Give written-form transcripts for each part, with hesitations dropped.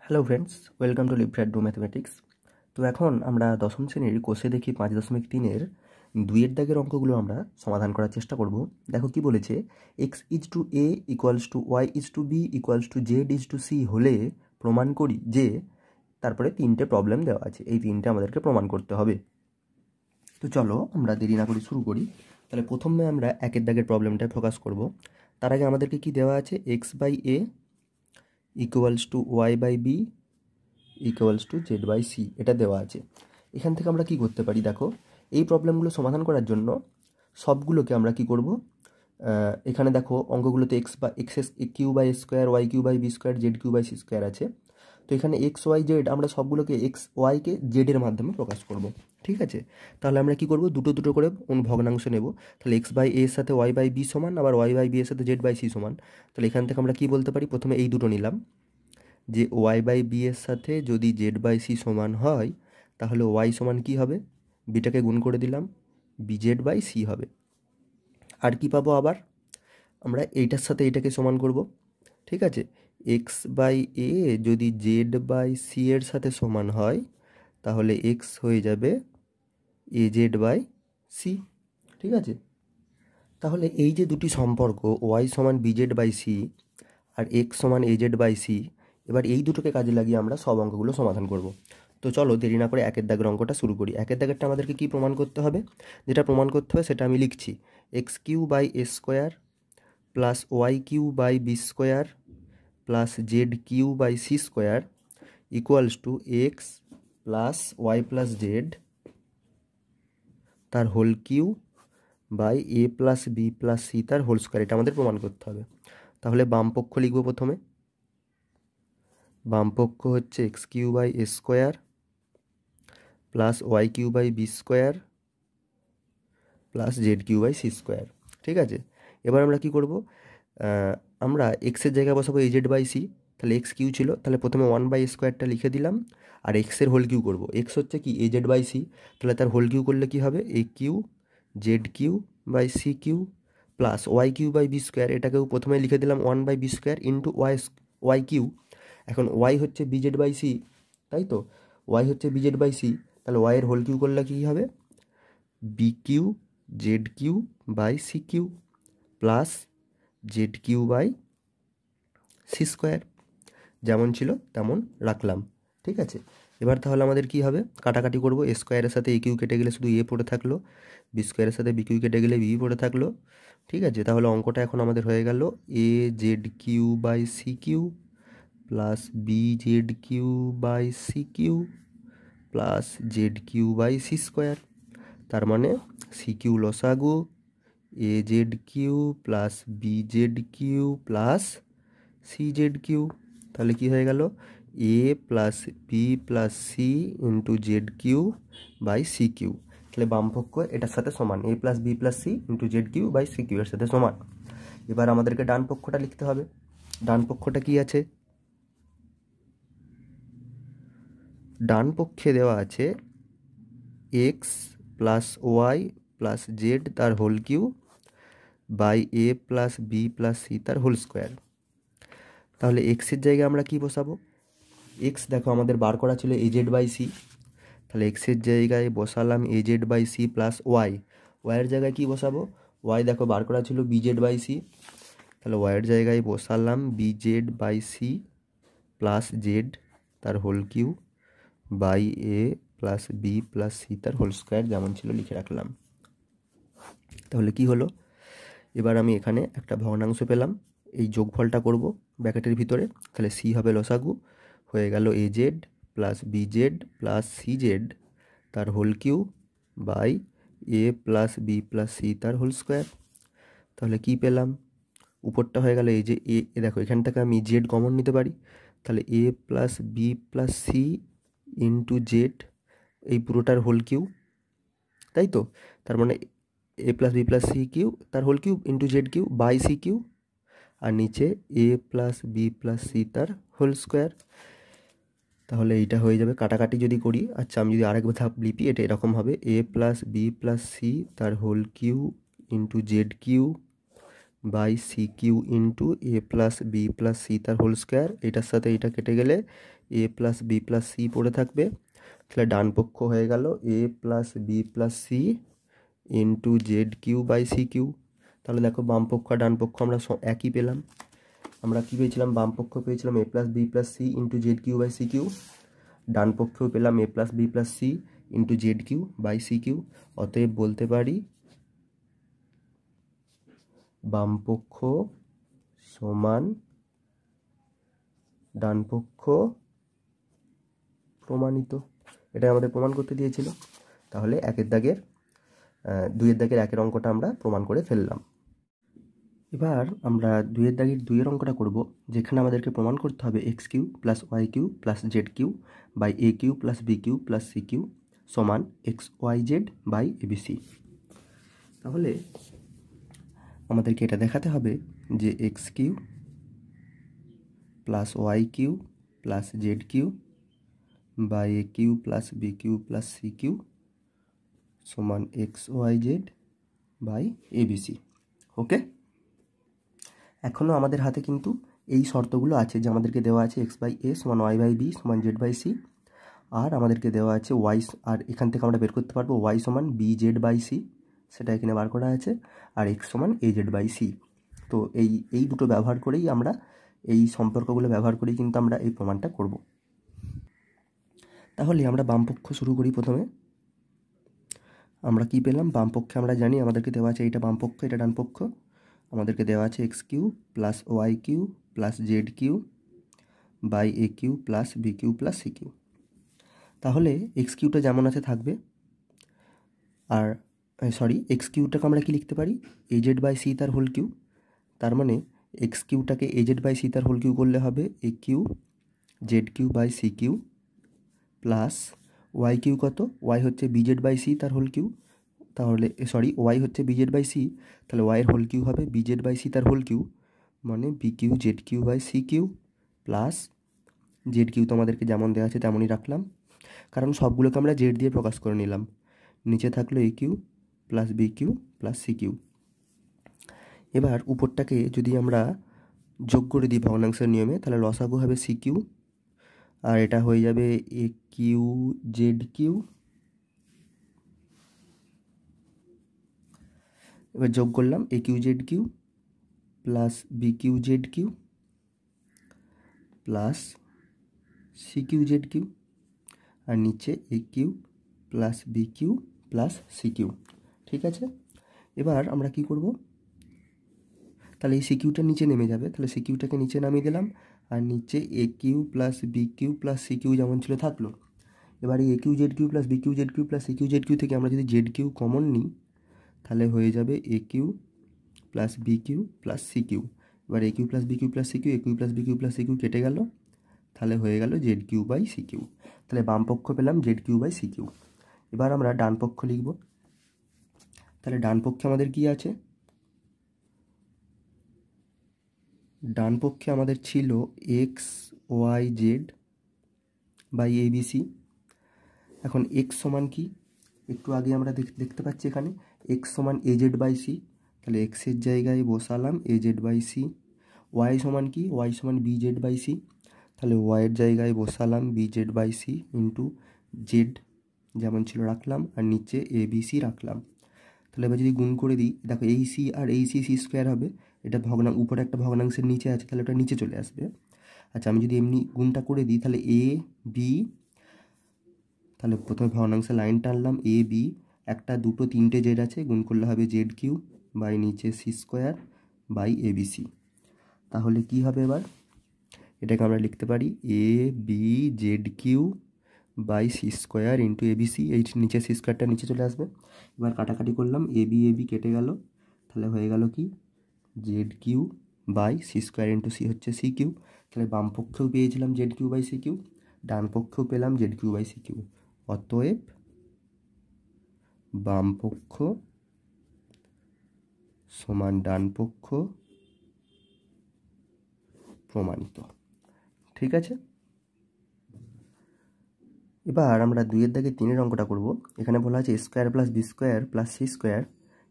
Hello friends, welcome to লিভফ্রেড do mathematics. তো এখন আমরা দশম শ্রেণীর কোষে দেখি 5.3-এর 2-এর দাগের অঙ্কগুলো আমরা সমাধান করার চেষ্টা করব। দেখো কি বলেছে, X is to A equals to Y is to B equals to Z is to C হলে প্রমাণ করি যে, তারপরে 3টে প্রবলেম দেওয়া আছে, এই 3টে আমাদেরকে প্রমাণ করতে হবে। তো চলো আমরা দেরি না করে শুরু করি। তাহলে প্রথমে আমরা 1-এর দাগের প্রবলেমটায় ফোকাস করব। তার আগে আমাদেরকে কি দেওয়া আছে, X by A equals to Y by B equals to Z by C, এটা দেওয়া আছে। এখান থেকে আমরা কি করতে পারি, দেখো এই প্রবলেমগুলো সমাধান করার জন্য সবগুলোকে আমরা কি করব, এখানে দেখো অঙ্কগুলোতে x Q by square, y Q by B square, z Q by C square আছে। তো এখানে এক্স ওয়াই জেড আমরা সবগুলোকে এক্স ওয়াইকে জেডের মাধ্যমে প্রকাশ করব, ঠিক আছে। তাহলে আমরা কি করব, দুটো দুটো করে ভগ্নাংশ নেব। তাহলে এক্স বাই এর সাথে ওয়াই বাই বি সমান, আবার ওয়াই বাই বি এর সাথে জেড বাই সি সমান। তাহলে এখান থেকে আমরা কি বলতে পারি, প্রথমে এই দুটো নিলাম, যে ওয়াই বাই বি এর সাথে যদি জেড বাই সি সমান হয়, তাহলে ওয়াই সমান কি হবে, বিটাকে গুণ করে দিলাম, বি জেড বাই সি হবে। আর কি পাবো, আবার আমরা এইটার সাথে এইটাকে সমান করব, ঠিক আছে। এক্স বাই এ যদি জেড বাই সি এর সাথে সমান হয়, তাহলে এক্স হয়ে যাবে এ জেড বাই সি, ঠিক আছে। তাহলে এই যে দুটি সম্পর্ক, ওয়াই সমান বি জেড বাই সি আর এক্স সমান এ জেড বাই সি, এবার এই দুটোকে কাজে লাগিয়ে আমরা সব অঙ্কগুলো সমাধান করব। তো চলো দেরি না করে 1-এর দাগের অঙ্কটা শুরু করি। 1-এর দাগেরটা আমাদেরকে কি প্রমাণ করতে হবে, যেটা প্রমাণ করতে হবে সেটা আমি লিখছি। X Q by A square plus Y Q by B square plus Z Q by C square equals to x plus y plus z তার whole cube by a plus b plus c তার whole square, এটা আমাদের প্রমাণ করতে হবে। তাহলে বাম পক্ষ লিখব প্রথমে। বাম পক্ষ হচ্ছে X Q by A square plus Y Q by B square plus Z Q by C square, ঠিক আছে। এবার আমরা কি করব, আমরা এক্সের জায়গায় বসাবো এ জেড বাই সি। তাহলে এক্স কিউ ছিল, তাহলে প্রথমে 1/স্কোয়ারটা লিখে দিলাম, আর এক্সের হোল কিউ করবো। এক্স হচ্ছে কি এ জেড বাই সি, তাহলে তার হোল কিউ করলে কি হবে, a Q Z Q by C Q plus Y Q by B square, এটাকেও প্রথমে লিখে দিলাম 1/বি স্কোয়ার ইন্টু ওয়াই কিউ। এখন ওয়াই হচ্ছে বি জেড বাই সি, তাই তো, ওয়াই হচ্ছে বি জেড বাই সি, তাহলে ওয়াইয়ের হোল কিউ করলে কী হবে, B Q Z Q by C Q plus Z Q by C square, যেমন ছিল তেমন রাখলাম, ঠিক আছে। এবার তাহলে আমাদের কি হবে, কাটাকাটি করব। এ স্কোয়ারের সাথে এ কিউ কেটে গেলে শুধু এ পড়ে থাকলো, বি স্কোয়ারের সাথে বি কিউ কেটে গেলে বি পড়ে থাকলো, ঠিক আছে। তাহলে অঙ্কটা এখন আমাদের হয়ে গেল a z Q by C Q plus b Z Q by C Q plus Z Q by C square. তার মানে সি কিউ লসাগু a z Q plus b Z Q plus C z cube. তাহলে কি হয়ে গেল, a plus b plus c into z Q by C Q. তাহলে বামপক্ষ এটার সাথে সমান, a plus b plus c into z Q by C Q এর সাথে সমান। এবার আমাদেরকে ডান পক্ষটা লিখতে হবে। ডান পক্ষটা কি আছে, ডান পক্ষে দেওয়া আছে x plus y plus z তার whole cube by a plus b plus c তার হোল স্কোয়ার। তাহলে এক্সের জায়গায় আমরা কি বসাবো, এক্স দেখো আমাদের বার করা ছিল এ জেড বাই সি, তাহলে এক্সের জায়গায় বসালাম A Z by C plus Y. ওয়াইয়ের জায়গায় কি বসাবো, ওয়াই দেখো বার করা ছিল বি জেড বাই সি, তাহলে ওয়াইয়ের জায়গায় বসালাম B Z by C plus z তার whole cube by a plus b plus c তার হোল স্কোয়ার, যেমন ছিল লিখে রাখলাম। তাহলে কি হলো, এবার আমি এখানে একটা ভগ্নাংশ পেলাম, এই যোগফলটা করব ব্র্যাকেটের ভিতরে। তাহলে সি হবে লসাগু, হয়ে গেল a z plus b z plus C Z তার whole cube by a plus b plus c তার হোল স্কোয়ার। তাহলে কি পেলাম, উপরটা হয়ে গেল এই যে এ, দেখো এখান থেকে আমি জেড কমন নিতে পারি, তাহলে a plus b plus c into z, এই পুরোটার হোল কিউ, তাই তো। তার মানে a plus b plus C cube তার whole cube into z Q by C cube, আর নিচে a plus b plus c তার হোল স্কোয়ার। তাহলে এইটা হয়ে যাবে, কাটাকাটি যদি করি, আচ্ছা আমি যদি আরেক ধাপ লিপি, এটা এরকম হবে a plus b plus c তার whole cube into z Q by C cube into a plus b plus c তার হোল স্কোয়ার, এটার সাথে এটা কেটে গেলে a plus b plus c পড়ে থাকবে। তাহলে ডান পক্ষ হয়ে গেল a plus b plus c into z Q by C Q. তাহলে দেখো বাম পক্ষ আর ডান পক্ষ আমরা একই পেলাম। আমরা কী পেয়েছিলাম? বাম পক্ষ পেয়েছিলাম a plus b plus c into z Q by C Q, ডান পক্ষেও পেলাম a plus b plus c into z Q by C Q. অতএব বলতে পারি বাম পক্ষ সমান ডান পক্ষ প্রমাণিত। এটা আমাদের প্রমাণ করতে দিয়েছিল। তাহলে দুইয়ের দাগের একের অঙ্কটা আমরা প্রমাণ করে ফেললাম। এবার আমরা দুইয়ের দাগের দুইয়ের অঙ্কটা করব, যেখানে আমাদেরকে প্রমাণ করতে হবে x Q plus Y Q plus Z Q by A Q plus B Q plus C cube সমান x Y Z by abc. তাহলে আমাদেরকে এটা দেখাতে হবে যে x Q plus Y Q plus Z Q by A Q plus B Q plus C cube সমান x Y Z by abc. Okay, এখনও আমাদের হাতে কিন্তু এই শর্তগুলো আছে যে আমাদেরকে দেওয়া আছে এক্স বাই এ সমান ওয়াই বাই বি সমান জেড বাই সি, আর আমাদেরকে দেওয়া আছে ওয়াই, আর এখান থেকে আমরা বের করতে পারবো ওয়াই সমান বি জেড বাই সি, সেটা এখানে বার করা আছে, আর এক্স সমান এ জেড বাই সি। তো এই দুটো ব্যবহার করেই আমরা, এই সম্পর্কগুলো ব্যবহার করেই কিন্তু আমরা এই প্রমাণটা করব। তাহলে আমরা বামপক্ষ শুরু করি। প্রথমে আমরা কি পেলাম? বামপক্ষে আমরা জানি আমাদেরকে দেওয়া আছে এইটা বামপক্ষ, এটা ডান পক্ষ। আমাদেরকে দেওয়া আছে X Q plus Y Q plus Z Q by A Q plus B Q plus C Q. তাহলে এক্স কিউটা যেমন আছে থাকবে, আর এক্স কিউটাকে আমরা কি লিখতে পারি? এ জেড বাই সি তার হোল কিউ। তার মানে এক্স কিউটাকে এ জেড বাই সি তার হোল কিউ করলে হবে a Q Z Q by C Q plus Y cube কত? ওয়াই হচ্ছে বি জেড বাই সি তার হোল কিউ। তাহলে ওয়াই হচ্ছে বি জেড বাই সি, তাহলে ওয়াইয়ের হোল কিউ হবে বি জেড বাই সি তার হোল কিউ, মানে b Q Z Q by C Q plus Z Q তো আমাদেরকে যেমন দেওয়া আছে তেমনই রাখলাম, কারণ সবগুলোকে আমরা জেড দিয়ে প্রকাশ করে নিলাম। নিচে থাকলো a Q plus B Q plus C Q. এবার উপরটাকে যদি আমরা যোগ করে দিই ভগ্নাংশের নিয়মে, তাহলে লসাগু হবে সি কিউ, আর এটা হয়ে যাবে এ কিউ জেড কিউ। এবার যোগ করলাম A Q Z Q plus B Q Z Q plus C Q Z Q, আর নিচে A Q plus B Q plus C Q. ঠিক আছে, এবার আমরা কি করব? তাহলে এই সি কিউটা নিচে নেমে যাবে, তাহলে সি কিউটাকে নিচে নামিয়ে দিলাম, আর নিচে A Q plus B Q plus C Q যেমন ছিল থাকলো। এবার এই A Q Z Q plus B Q Z Q plus C Q Z Q থেকে আমরা যদি জেড কিউ কমন নিই, তাহলে হয়ে যাবে A Q plus B Q plus C Q. এবার A Q plus B Q plus C Q, A Q plus B Q plus C Q কেটে গেল, তাহলে হয়ে গেল Z Q by C Q. তাহলে বাম পক্ষ পেলাম Z Q by C Q. এবার আমরা ডান পক্ষ লিখব। তাহলে ডান পক্ষে আমাদের কি আছে? ডান পক্ষে আমাদের ছিল X Y Z by ABC. এখন এক্স সমান কি? একটু আগে আমরা দেখতে পাচ্ছি এখানে এক্স সমান এ জেড বাই সি, তাহলে এক্সের জায়গায় বসালাম A Z by C. Y সমান কি? ওয়াই সমান বি জেড বাই সি, তাহলে ওয়াইয়ের জায়গায় বসালাম B Z by C into Z যেমন ছিল রাখলাম, আর নিচে এ বি সি রাখলাম। তাহলে এবার যদি গুণ করে দিই, দেখো এই সি আর এই সি স্কোয়ার হবে, এটা উপরে একটা ভগ্নাংশের নিচে আছে, তাহলে ওটা নিচে চলে আসবে। আচ্ছা, আমি যদি এমনি গুণটা করে দিই, তাহলে এ বি, তাহলে প্রথমে ভগ্নাংশে লাইন টানলাম এ বি, একটা দুটো তিনটে জেড আছে, গুণ করলে হবে জেড কিউ বাই নিচে C square by A B C. তাহলে কি হবে? এবার এটাকে আমরা লিখতে পারি A B Z Q by C square into A B C. এই নিচে সি স্কোয়ারটা নিচে চলে আসবে। এবার কাটাকাটি করলাম, এ বি কেটে গেল, তাহলে হয়ে গেল কি Z Q by C square into C হচ্ছে সি কিউ। তাহলে বাম পক্ষেও পেয়েছিলাম Z Q by C Q, ডান পক্ষেও পেলাম Z Q by C Q. অতএব বাম পক্ষ সমান ডান পক্ষ প্রমাণিত। ঠিক আছে, এবার আমরা দুইয়ের দাগে তিনের অঙ্কটা করব। এখানে বলা আছে square plus B square plus C square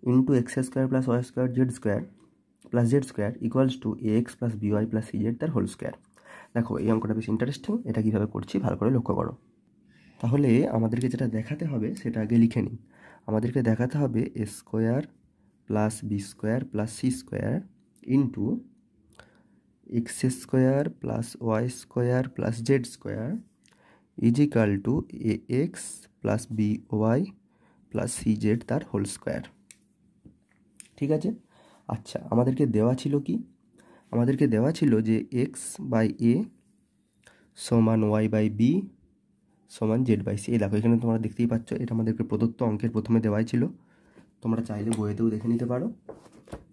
into X square plus Y square Z square plus Z square equals to A X plus B Y plus C Z তার হোল স্কোয়ার। দেখো এই অঙ্কটা বেশ ইন্টারেস্টিং, এটা কীভাবে করছি ভালো করে লক্ষ্য করো। তাহলে আমাদেরকে যেটা দেখাতে হবে সেটা আগে লিখে নিই। আমাদেরকে দেখাতে হবে A square plus B square plus C square into X square plus Y square plus Z square equal to A X plus B Y plus C Z তার হোল স্কোয়ার। ঠিক আছে, আচ্ছা আমাদেরকে দেওয়া ছিল কি? আমাদেরকে দেওয়া ছিল যে এক্স বাই এ সমান ওয়াই বাই বি সমান জেড বাই সি। এই দেখো এখানে তোমরা দেখতেই পাচ্ছ, এটা আমাদেরকে প্রদত্ত অঙ্কের প্রথমে দেওয়াই ছিল, তোমরা চাইলে বইয়েতেও দেখে নিতে পারো।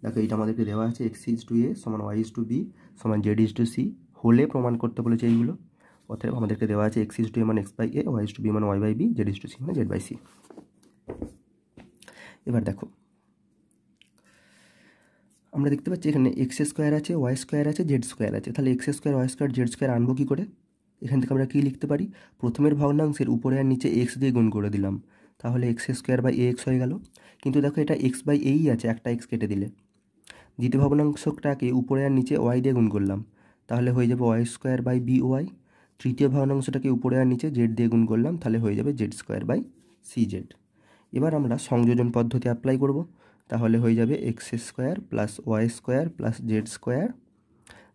দেখো এইটা আমাদেরকে দেওয়া আছে এক্স ইজ টু এ সমান ওয়াই ইজ টু বি সমান জেড ইজ টু সি, হলে প্রমাণ করতে বলেছে এইগুলো। অতএব আমাদেরকে দেওয়া আছে এক্স ইজ টু এ মানে X by A, Y is to B মানে Y by B, Z is to C মানে জেড বাই সি। এবার দেখো আমরা দেখতে পাচ্ছি এখানে এক্স স্কোয়ার আছে, ওয়াই স্কোয়ার আছে, জেড স্কোয়ার আছে। তাহলে X square, Y square, Z square আনবো কী করে? এখান থেকে আমরা কী লিখতে পারি? প্রথমের ভগ্নাংশের উপরে আর নিচে এক্স দিয়ে গুণ করে দিলাম, তাহলে X square by A X হয়ে গেল। কিন্তু দেখো এটা এক্স বাই এই আছে, একটা এক্স কেটে দিলে। দ্বিতীয় ভগ্নাংশটাকে উপরে আর নিচে ওয়াই দিয়ে গুণ করলাম, তাহলে হয়ে যাবে Y square by B Y. তৃতীয় ভগ্নাংশটাকে উপরে আর নিচে জেড দিয়ে গুণ করলাম, তাহলে হয়ে যাবে Z square by C Z. এবার আমরা সংযোজন পদ্ধতি অ্যাপ্লাই করব, তাহলে হয়ে যাবে X square plus Y square plus Z square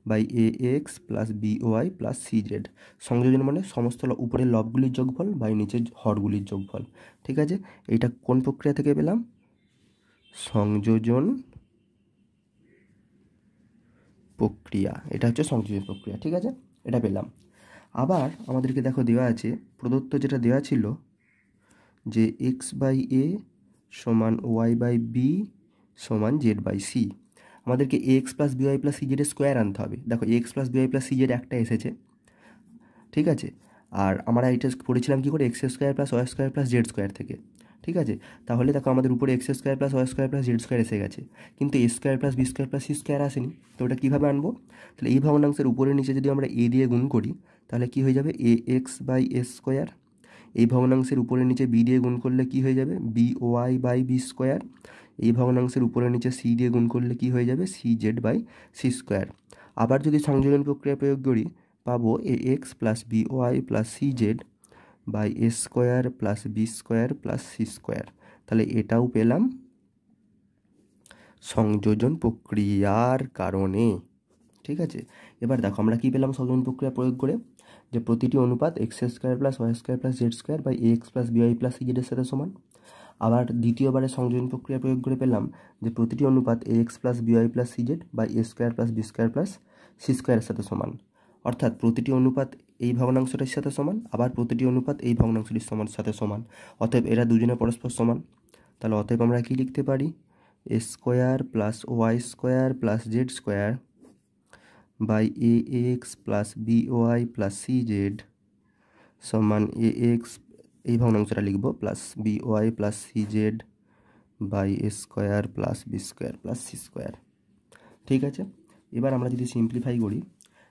by A X plus B Y plus C Z. সংযোজন মানে সমস্ত উপরের লবগুলির যোগফল বাই নিচের হরগুলির যোগফল। ঠিক আছে, এইটা কোন প্রক্রিয়া থেকে পেলাম? সংযোজন প্রক্রিয়া, এটা হচ্ছে সংযোজন প্রক্রিয়া। ঠিক আছে, এটা পেলাম। আবার আমাদেরকে দেখো দেওয়া আছে প্রদত্ত যেটা দেওয়া ছিল যে এক্স বাই এ সমান ওয়াই বাই বি সমান জেড বাই সি। আমাদেরকে A X plus B Y plus C জেডের স্কোয়ার আনতে হবে। দেখো A X plus B Y plus C Z একটা এসেছে, ঠিক আছে, আর আমরা এটা পড়েছিলাম কী করে? X square plus Y square plus Z square থেকে। ঠিক আছে, তাহলে দেখো আমাদের উপরে X square plus Y square plus Z square এসে গেছে, কিন্তু A square plus B square plus C square আসেনি। তো ওটা কীভাবে আনবো? তাহলে এই ভগ্নাংশের উপরে নিচে যদি আমরা এ দিয়ে গুণ করি, তাহলে কী হয়ে যাবে? A x by A square. এই ভগ্নাংশের উপরে নিচে বি দিয়ে গুণ করলে কী হয়ে যাবে? B Y by B square. এই ভগ্নাংশের উপরে নিচে সি দিয়ে গুণ করলে কী হয়ে যাবে? C Z by C square. আবার যদি সংযোজন প্রক্রিয়া প্রয়োগ করি, পাবো A X plus B Y plus C Z by A square plus B square plus C square. তাহলে এটাও পেলাম সংযোজন প্রক্রিয়ার কারণে। ঠিক আছে, এবার দেখো আমরা কী পেলাম সংযোজন প্রক্রিয়া প্রয়োগ করে? যে প্রতিটি অনুপাত X square plus Y square plus Z square by A X plus B Y plus C জেডের সাথে সমান। আবার দ্বিতীয়বারে সংযোজন প্রক্রিয়া প্রয়োগ করে পেলাম যে প্রতিটি অনুপাত A X plus B Y plus C Z by A square plus B square plus C স্কোয়ারের সাথে সমান। অর্থাৎ প্রতিটি অনুপাত এই ভগ্নাংশটির সাথে সমান, আবার প্রতিটি অনুপাত এই ভগ্নাংশটির সাথে সমান। অতএব এরা দুজনে পরস্পর সমান। তাহলে অতএব আমরা কি লিখতে পারি? A square plus Y square plus Z square by A X plus B Y plus C Z সমান এ এক্স, এই ভগ্নাংশটা লিখব, plus B Y plus C Z by A square plus B square plus C square. ঠিক আছে, এবার আমরা যদি simplify করি,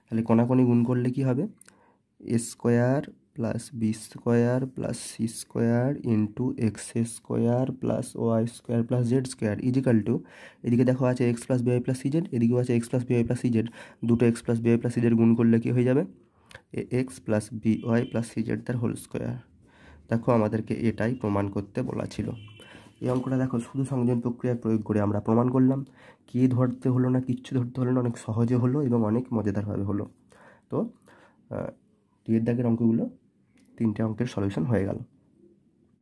তাহলে কোনাকোনি গুণ করলে কি হবে? A square plus B square plus C square into X square plus Y square plus Z square equal to, এদিকে দেখো আছে x plus B Y plus C Z, এদিকেও আছে x plus B Y plus C Z. দুটো X plus B Y plus C Z গুণ করলে কি হয়ে যাবে? A X plus B Y plus C Z তার হোল স্কোয়ার। দেখো আমাদেরকে এটাই প্রমাণ করতে বলা ছিল। এই অঙ্কটা দেখো শুধু সংযোজন প্রক্রিয়ায় প্রয়োগ করে আমরা প্রমাণ করলাম। কি ধরতে হলো না, কিচ্ছু ধরতে হলো না, অনেক সহজে হলো এবং অনেক মজাদারভাবে হলো। তো 2 এর দাগের অঙ্কগুলো 3টে অঙ্কের সলিউশন হয়ে গেল।